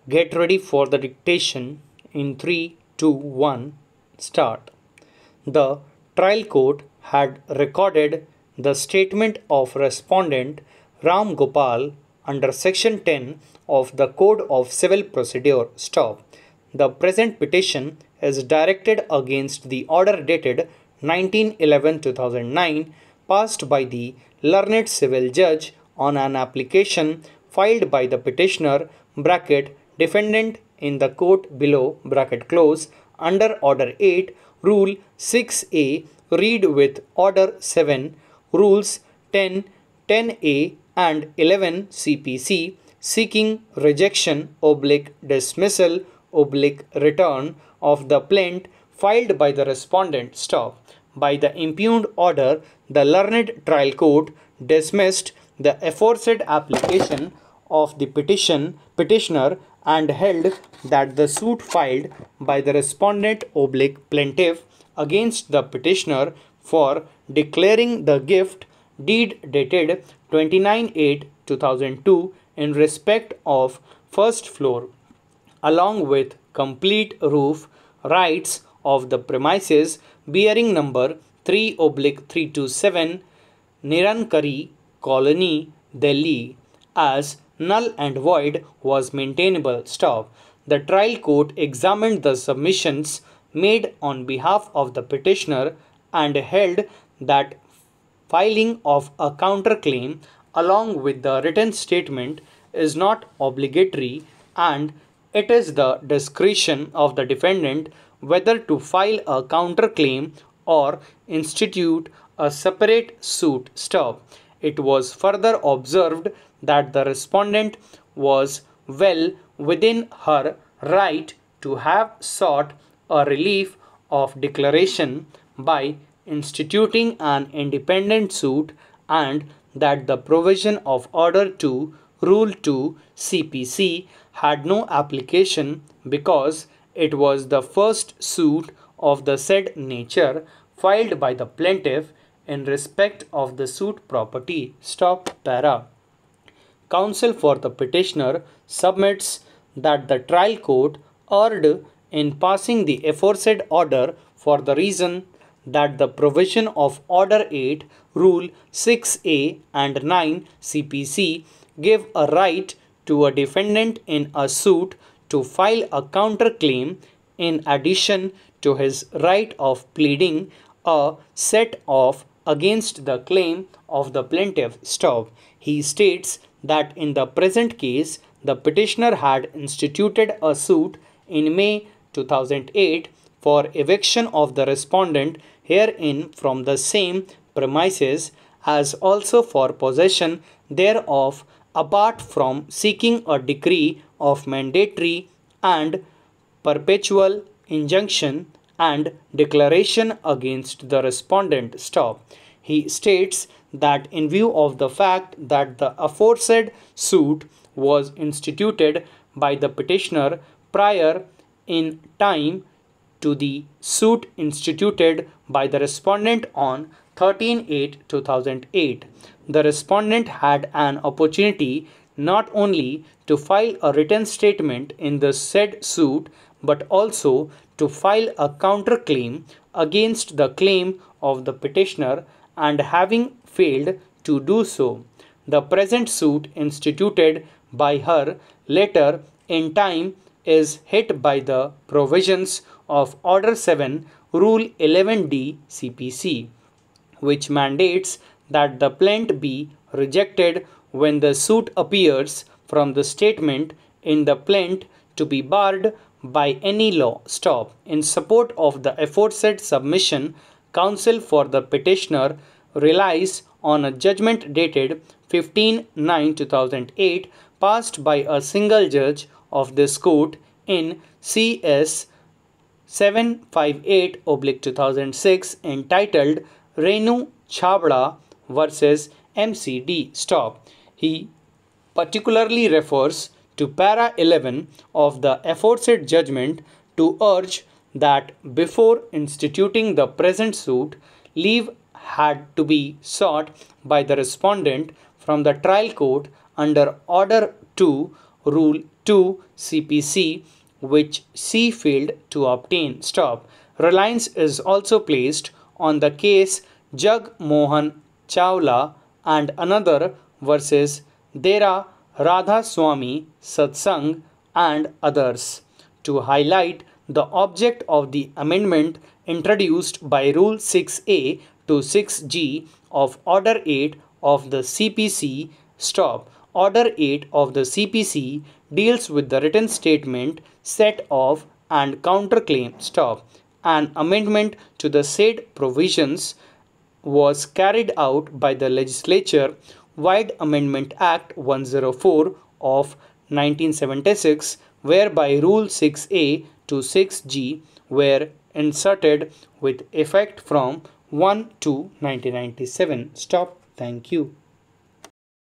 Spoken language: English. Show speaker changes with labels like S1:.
S1: Get ready for the dictation in 3, 2, 1, start. The trial court had recorded the statement of respondent Ram Gopal under section 10 of the Code of Civil Procedure. Stop. The present petition is directed against the order dated 19/11/2009 passed by the learned civil judge on an application filed by the petitioner defendant in the court below under order 8 rule 6a read with order 7 rules 10 10a and 11 CPC seeking rejection dismissal return of the plaint filed by the respondent. Stop. By the impugned order, the learned trial court dismissed the aforesaid application of the petitioner and held that the suit filed by the respondent plaintiff against the petitioner for declaring the gift deed dated 29/8/2002 in respect of first floor along with complete roof rights of the premises bearing number 3/327 Nirankari Colony, Delhi as null and void was maintainable. Stop. The trial court examined the submissions made on behalf of the petitioner and held that filing of a counterclaim along with the written statement is not obligatory and it is the discretion of the defendant whether to file a counterclaim or institute a separate suit. Stop. It was further observed that the respondent was well within her right to have sought a relief of declaration by instituting an independent suit and that the provision of Order 2, Rule 2 CPC had no application because it was the first suit of the said nature filed by the plaintiff in respect of the suit property. Stop para. Counsel for the petitioner submits that the trial court erred in passing the aforesaid order for the reason that the provision of Order 8, Rule 6a and 9 CPC give a right to a defendant in a suit to file a counterclaim in addition to his right of pleading a set off against the claim of the plaintiff. Stop. He states that in the present case, the petitioner had instituted a suit in May 2008 for eviction of the respondent herein from the same premises as also for possession thereof apart from seeking a decree of mandatory and perpetual injunction and declaration against the respondent. Stop. He states that in view of the fact that the aforesaid suit was instituted by the petitioner prior in time to the suit instituted by the respondent on 13/8/2008, the respondent had an opportunity not only to file a written statement in the said suit but also to file a counterclaim against the claim of the petitioner, and having failed to do so, the present suit instituted by her later in time is hit by the provisions of Order 7, Rule 11d CPC, which mandates that the plaint be rejected when the suit appears from the statement in the plaint to be barred by any law. Stop. In support of the aforesaid submission, counsel for the petitioner relies on a judgment dated 15/9/2008 passed by a single judge of this court in CS 758/2006 entitled Renu Chabda versus MCD. Stop. He particularly refers to para 11 of the aforesaid judgment to urge that before instituting the present suit, leave had to be sought by the respondent from the trial court under Order 2 Rule 2 CPC, which C failed to obtain. Stop. Reliance is also placed on the case Jag Mohan Chawla and another versus Dera Radha Swami Satsang and others to highlight the object of the amendment introduced by Rule 6A to 6G of Order 8 of the CPC. Stop. Order 8 of the CPC deals with the written statement, set off and counterclaim. Stop. An amendment to the said provisions was carried out by the legislature. Wide Amendment Act 104 of 1976, whereby Rule 6A to 6G were inserted with effect from 1 to 1997. Stop. Thank you.